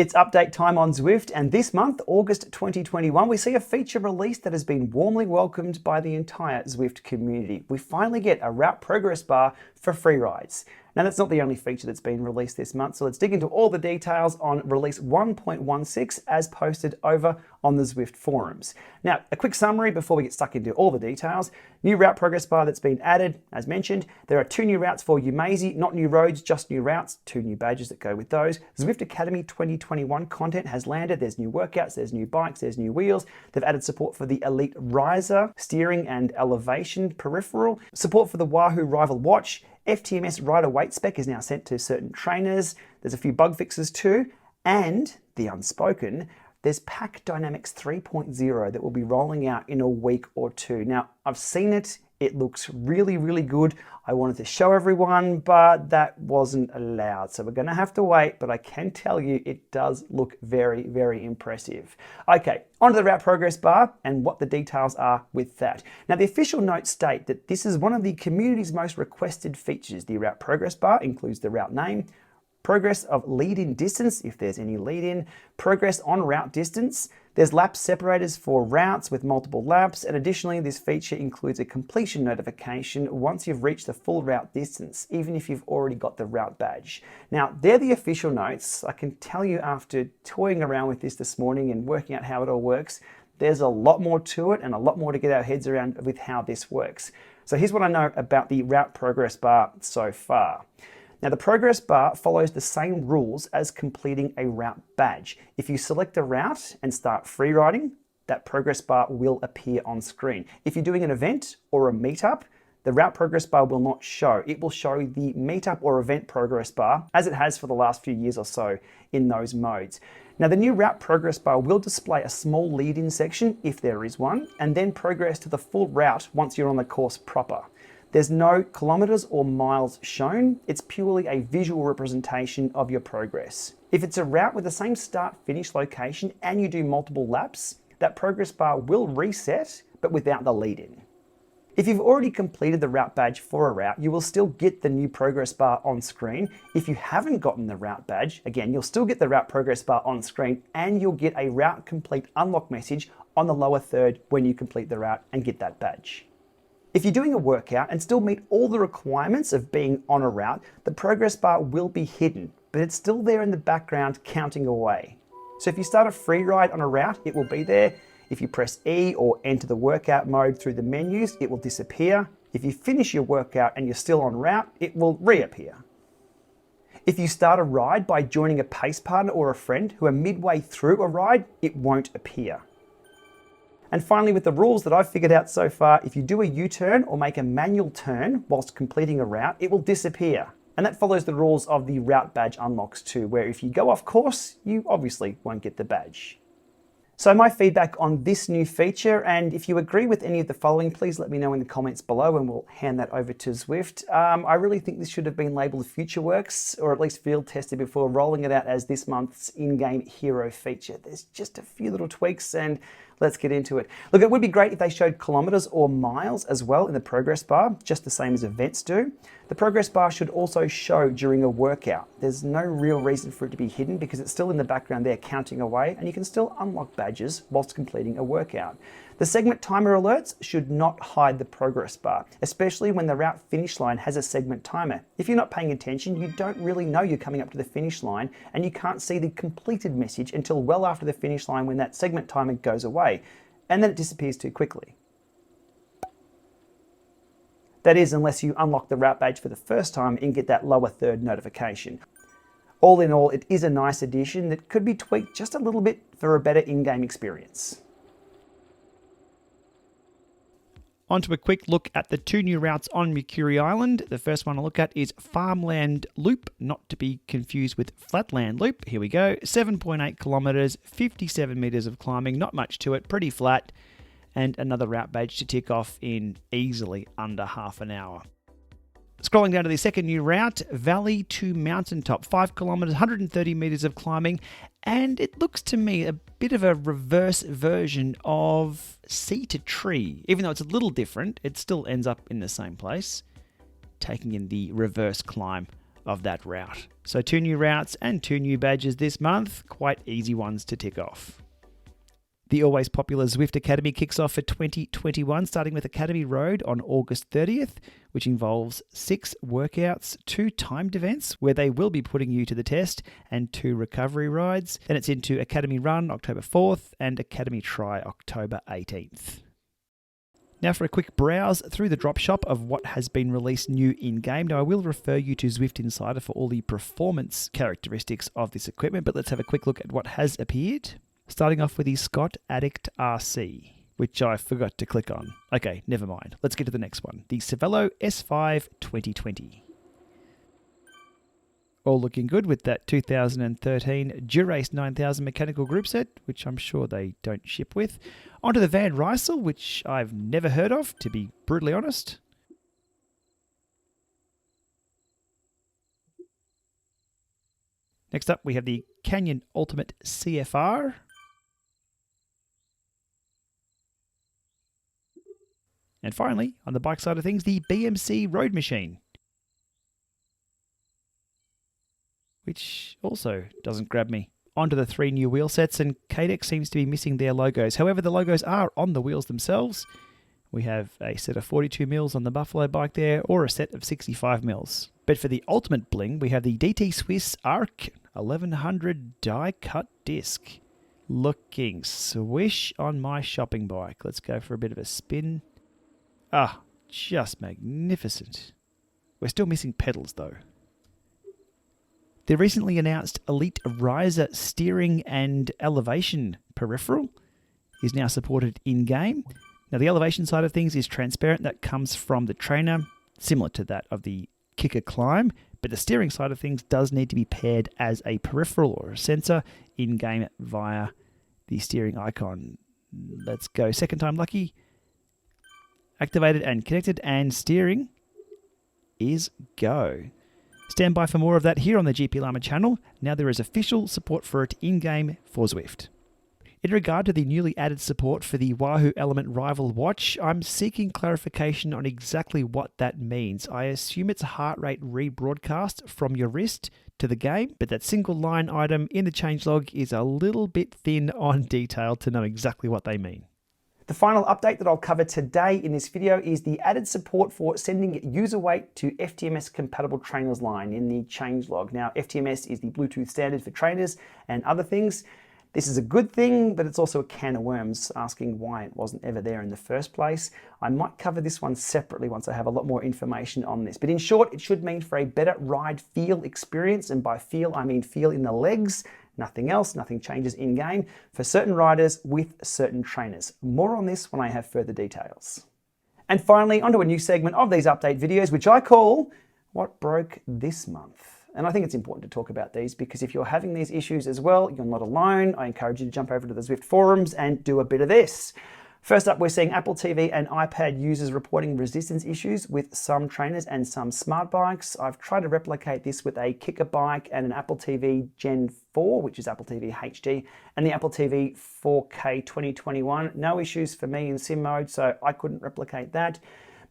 It's update time on Zwift, and this month, August 2021, we see a feature release that has been warmly welcomed by the entire Zwift community. We finally get a route progress bar for free rides. Now, that's not the only feature that's been released this month, so let's dig into all the details on release 1.16 as posted over on the Zwift forums. Now, a quick summary before we get stuck into all the details. New route progress bar that's been added, as mentioned. There are 2 new routes for Umazi, not new roads, just new routes, 2 new badges that go with those. Zwift Academy 2021 content has landed. There's new workouts, there's new bikes, there's new wheels. They've added support for the Elite Rizer, steering and elevation peripheral, support for the Wahoo Rival watch. FTMS rider weight spec is now sent to certain trainers. There's a few bug fixes too. And the unspoken, there's Pack Dynamics 3.0 that will be rolling out in a week or 2. Now, I've seen it. It looks really, really good. I wanted to show everyone, but that wasn't allowed. So we're going to have to wait, but I can tell you it does look very, very impressive. Okay, onto the route progress bar and what the details are with that. Now, the official notes state that this is one of the community's most requested features. The route progress bar includes the route name, progress of lead-in distance, if there's any lead-in, progress on route distance. There's lap separators for routes with multiple laps, and additionally, this feature includes a completion notification once you've reached the full route distance, even if you've already got the route badge. Now, they're the official notes. I can tell you after toying around with this morning and working out how it all works, there's a lot more to it and a lot more to get our heads around with how this works. So here's what I know about the route progress bar so far. Now, the progress bar follows the same rules as completing a route badge. If you select a route and start free riding, that progress bar will appear on screen. If you're doing an event or a meetup, the route progress bar will not show. It will show the meetup or event progress bar as it has for the last few years or so in those modes. Now, the new route progress bar will display a small lead-in section, if there is one, and then progress to the full route once you're on the course proper. There's no kilometers or miles shown. It's purely a visual representation of your progress. If it's a route with the same start-finish location and you do multiple laps, that progress bar will reset, but without the lead-in. If you've already completed the route badge for a route, you will still get the new progress bar on screen. If you haven't gotten the route badge, again, you'll still get the route progress bar on screen and you'll get a route complete unlock message on the lower third when you complete the route and get that badge. If you're doing a workout and still meet all the requirements of being on a route, the progress bar will be hidden, but it's still there in the background counting away. So if you start a free ride on a route, it will be there. If you press E or enter the workout mode through the menus, it will disappear. If you finish your workout and you're still en route, it will reappear. If you start a ride by joining a pace partner or a friend who are midway through a ride, it won't appear. And finally, with the rules that I've figured out so far, if you do a U-turn or make a manual turn whilst completing a route, it will disappear. And that follows the rules of the route badge unlocks too, where if you go off course, you obviously won't get the badge. So my feedback on this new feature, and if you agree with any of the following, please let me know in the comments below and we'll hand that over to Zwift. I really think this should have been labeled Future Works, or at least field tested before rolling it out as this month's in-game hero feature. There's just a few little tweaks and let's get into it. Look, it would be great if they showed kilometers or miles as well in the progress bar, just the same as events do. The progress bar should also show during a workout. There's no real reason for it to be hidden because it's still in the background there counting away and you can still unlock badges whilst completing a workout. The segment timer alerts should not hide the progress bar, especially when the route finish line has a segment timer. If you're not paying attention, you don't really know you're coming up to the finish line and you can't see the completed message until well after the finish line when that segment timer goes away, and then it disappears too quickly. That is, unless you unlock the route badge for the first time and get that lower third notification. All in all, it is a nice addition that could be tweaked just a little bit for a better in-game experience. On to a quick look at the 2 new routes on Makuri Island. The first one to look at is Farmland Loop, not to be confused with Flatland Loop. Here we go, 7.8 kilometers, 57 meters of climbing, not much to it, pretty flat, and another route badge to tick off in easily under half an hour. Scrolling down to the second new route, Valley to Mountaintop, 5 kilometers, 130 meters of climbing, and it looks to me a bit of a reverse version of Sea to Tree. Even though it's a little different, it still ends up in the same place, taking in the reverse climb of that route. So 2 new routes and 2 new badges this month, quite easy ones to tick off. The always popular Zwift Academy kicks off for 2021, starting with Academy Road on August 30th, which involves 6 workouts, 2 timed events where they will be putting you to the test, and 2 recovery rides. Then it's into Academy Run October 4th and Academy Try October 18th. Now for a quick browse through the drop shop of what has been released new in-game. Now I will refer you to Zwift Insider for all the performance characteristics of this equipment, but let's have a quick look at what has appeared. Starting off with the Scott Addict RC, which I forgot to click on. Okay, never mind. Let's get to the next one. The Cervelo S5 2020. All looking good with that 2013 Durace 9000 mechanical group set, which I'm sure they don't ship with. Onto the Van Rysel, which I've never heard of, to be brutally honest. Next up, we have the Canyon Ultimate CFR. And finally, on the bike side of things, the BMC Road Machine, which also doesn't grab me. Onto the 3 new wheel sets, and Cadex seems to be missing their logos. However, the logos are on the wheels themselves. We have a set of 42 mils on the Buffalo bike there, or a set of 65 mils. But for the ultimate bling, we have the DT Swiss Arc 1100 die-cut disc. Looking swish on my shopping bike. Let's go for a bit of a spin. Ah, just magnificent. We're still missing pedals though. The recently announced Elite Rizer steering and elevation peripheral is now supported in-game. Now the elevation side of things is transparent. That comes from the trainer, similar to that of the Kicker Climb. But the steering side of things does need to be paired as a peripheral or a sensor in-game via the steering icon. Let's go. Second time lucky. Activated and connected, and steering is go. Stand by for more of that here on the GPLama channel. Now there is official support for it in-game for Zwift. In regard to the newly added support for the Wahoo Element Rival watch, I'm seeking clarification on exactly what that means. I assume it's a heart rate rebroadcast from your wrist to the game, but that single line item in the changelog is a little bit thin on detail to know exactly what they mean. The final update that I'll cover today in this video is the added support for sending user weight to FTMS compatible trainers line in the changelog. Now, FTMS is the Bluetooth standard for trainers and other things. This is a good thing, but it's also a can of worms, asking why it wasn't ever there in the first place. I might cover this one separately once I have a lot more information on this. But in short, it should mean for a better ride feel experience, and by feel, I mean feel in the legs. Nothing else, nothing changes in-game for certain riders with certain trainers. More on this when I have further details. And finally, onto a new segment of these update videos, which I call What Broke This Month. And I think it's important to talk about these because if you're having these issues as well, you're not alone. I encourage you to jump over to the Zwift forums and do a bit of this. First up, we're seeing Apple TV and iPad users reporting resistance issues with some trainers and some smart bikes. I've tried to replicate this with a Kicker bike and an Apple TV Gen 4, which is Apple TV HD, and the Apple TV 4K 2021. No issues for me in sim mode, so I couldn't replicate that.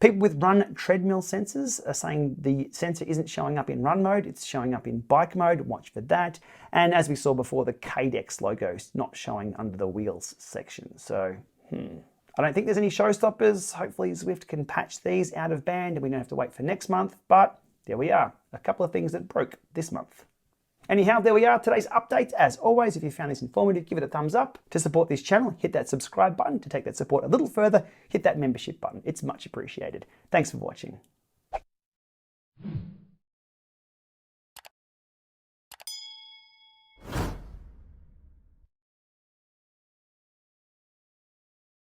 People with run treadmill sensors are saying the sensor isn't showing up in run mode, it's showing up in bike mode. Watch for that. And as we saw before, the Cadex logo is not showing under the wheels section. So, I don't think there's any showstoppers. Hopefully Zwift can patch these out of band and we don't have to wait for next month. But there we are. A couple of things that broke this month. Anyhow, there we are, today's update. As always, if you found this informative, give it a thumbs up. To support this channel, hit that subscribe button. To take that support a little further, hit that membership button. It's much appreciated. Thanks for watching.